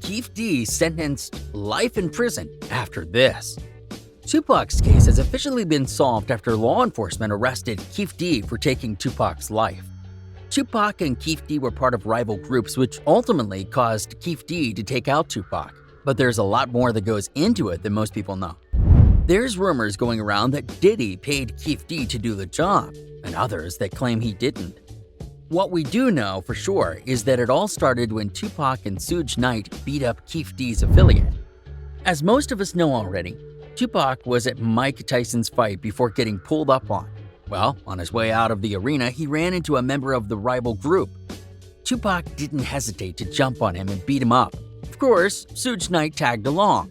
Keefe D sentenced life in prison after this. Tupac's case has officially been solved after law enforcement arrested Keefe D for taking Tupac's life. Tupac and Keefe D were part of rival groups which ultimately caused Keefe D to take out Tupac, but there's a lot more that goes into it than most people know. There's rumors going around that Diddy paid Keefe D to do the job, and others that claim he didn't. What we do know for sure is that it all started when Tupac and Suge Knight beat up Keefe D's affiliate. As most of us know already, Tupac was at Mike Tyson's fight before getting pulled up on. Well, on his way out of the arena, he ran into a member of the rival group. Tupac didn't hesitate to jump on him and beat him up. Of course, Suge Knight tagged along.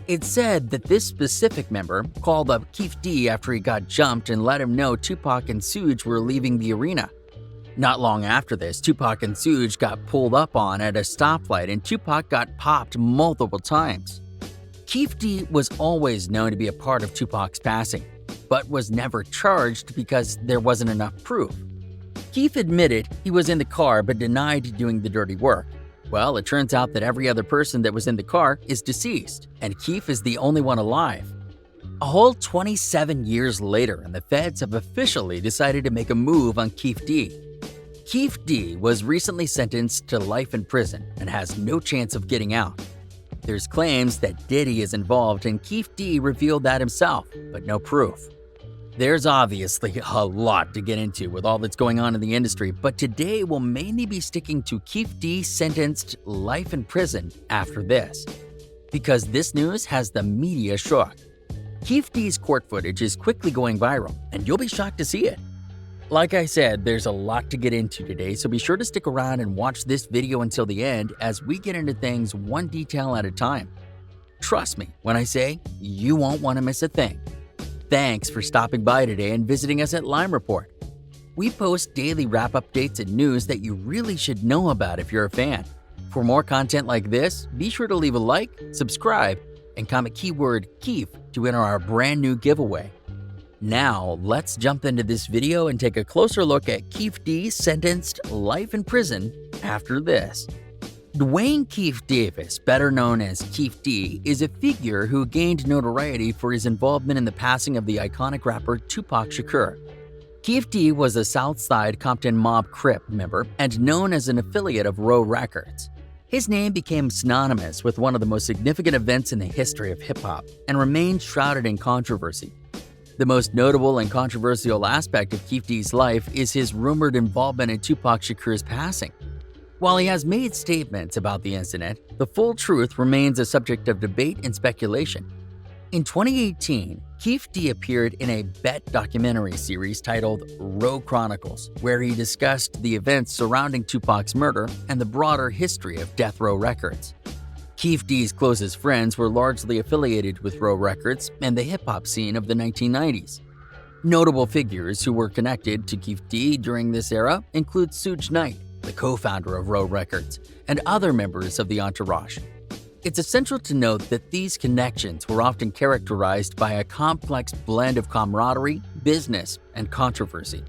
It's said that this specific member called up Keefe D after he got jumped and let him know Tupac and Suge were leaving the arena. Not long after this, Tupac and Suge got pulled up on at a stoplight and Tupac got popped multiple times. Keefe D was always known to be a part of Tupac's passing, but was never charged because there wasn't enough proof. Keefe admitted he was in the car but denied doing the dirty work. Well, it turns out that every other person that was in the car is deceased, and Keefe is the only one alive. A whole 27 years later, and the feds have officially decided to make a move on Keefe D. Keefe D was recently sentenced to life in prison and has no chance of getting out. There's claims that Diddy is involved, and Keefe D revealed that himself, but no proof. There's obviously a lot to get into with all that's going on in the industry, but today we'll mainly be sticking to Keefe D sentenced life in prison after this, because this news has the media shook. Keefe D's court footage is quickly going viral, and you'll be shocked to see it. Like I said, there's a lot to get into today, so be sure to stick around and watch this video until the end as we get into things one detail at a time. Trust me when I say you won't want to miss a thing. Thanks for stopping by today and visiting us at Lime Report. We post daily rap updates and news that you really should know about if you're a fan. For more content like this, be sure to leave a like, subscribe, and comment keyword Keefe to enter our brand new giveaway. Now, let's jump into this video and take a closer look at Keefe D sentenced life in prison after this. Dwayne Keefe Davis, better known as Keefe D, is a figure who gained notoriety for his involvement in the passing of the iconic rapper Tupac Shakur. Keefe D was a Southside Compton Mob Crip member and known as an affiliate of Row Records. His name became synonymous with one of the most significant events in the history of hip-hop and remains shrouded in controversy. The most notable and controversial aspect of Keefe D's life is his rumored involvement in Tupac Shakur's passing. While he has made statements about the incident, the full truth remains a subject of debate and speculation. In 2018, Keefe D appeared in a Bet documentary series titled Row Chronicles, where he discussed the events surrounding Tupac's murder and the broader history of Death Row Records. Keefe D's closest friends were largely affiliated with Row Records and the hip-hop scene of the 1990s. Notable figures who were connected to Keefe D during this era include Suge Knight, the co-founder of Row Records, and other members of the entourage. It's essential to note that these connections were often characterized by a complex blend of camaraderie, business, and controversy.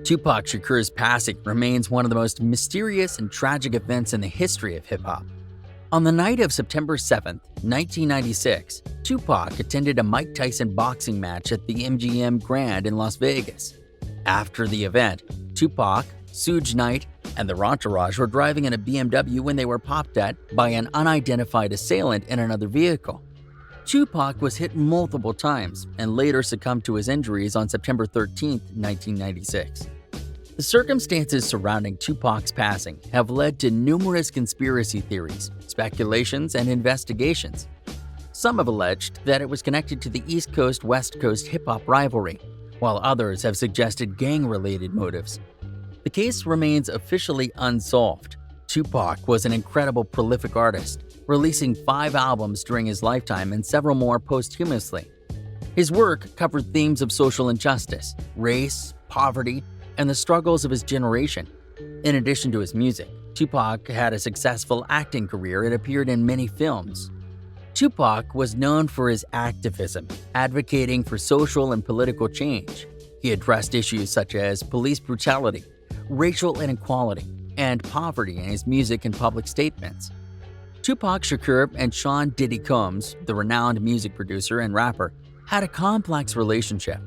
Tupac Shakur's passing remains one of the most mysterious and tragic events in the history of hip-hop. On the night of September 7, 1996, Tupac attended a Mike Tyson boxing match at the MGM Grand in Las Vegas. After the event, Tupac, Suge Knight, and the entourage were driving in a BMW when they were popped at by an unidentified assailant in another vehicle. Tupac was hit multiple times and later succumbed to his injuries on September 13, 1996. The circumstances surrounding Tupac's passing have led to numerous conspiracy theories, speculations, and investigations. Some have alleged that it was connected to the East Coast-West Coast hip-hop rivalry, while others have suggested gang-related motives. The case remains officially unsolved. Tupac was an incredible prolific artist, releasing 5 albums during his lifetime and several more posthumously. His work covered themes of social injustice, race, poverty, and the struggles of his generation. In addition to his music, Tupac had a successful acting career and appeared in many films. Tupac was known for his activism, advocating for social and political change. He addressed issues such as police brutality, racial inequality, and poverty in his music and public statements. Tupac Shakur and Sean Diddy Combs, the renowned music producer and rapper, had a complex relationship.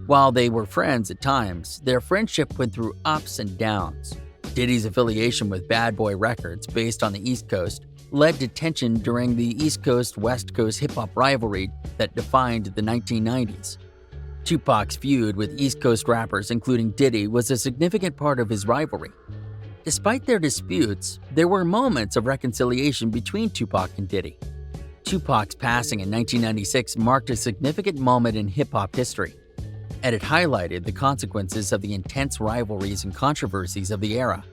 While they were friends at times, their friendship went through ups and downs. Diddy's affiliation with Bad Boy Records, based on the East Coast, led to tension during the East Coast-West Coast hip-hop rivalry that defined the 1990s. Tupac's feud with East Coast rappers, including Diddy, was a significant part of his rivalry. Despite their disputes, there were moments of reconciliation between Tupac and Diddy. Tupac's passing in 1996 marked a significant moment in hip-hop history, and it highlighted the consequences of the intense rivalries and controversies of the era.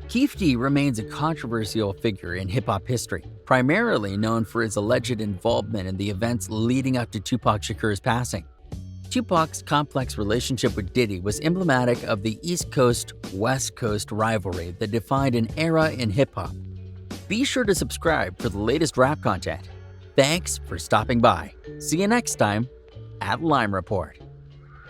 Keefe D remains a controversial figure in hip-hop history, primarily known for his alleged involvement in the events leading up to Tupac Shakur's passing. Tupac's complex relationship with Diddy was emblematic of the East Coast-West Coast rivalry that defined an era in hip-hop. Be sure to subscribe for the latest rap content. Thanks for stopping by. See you next time at Lime Report.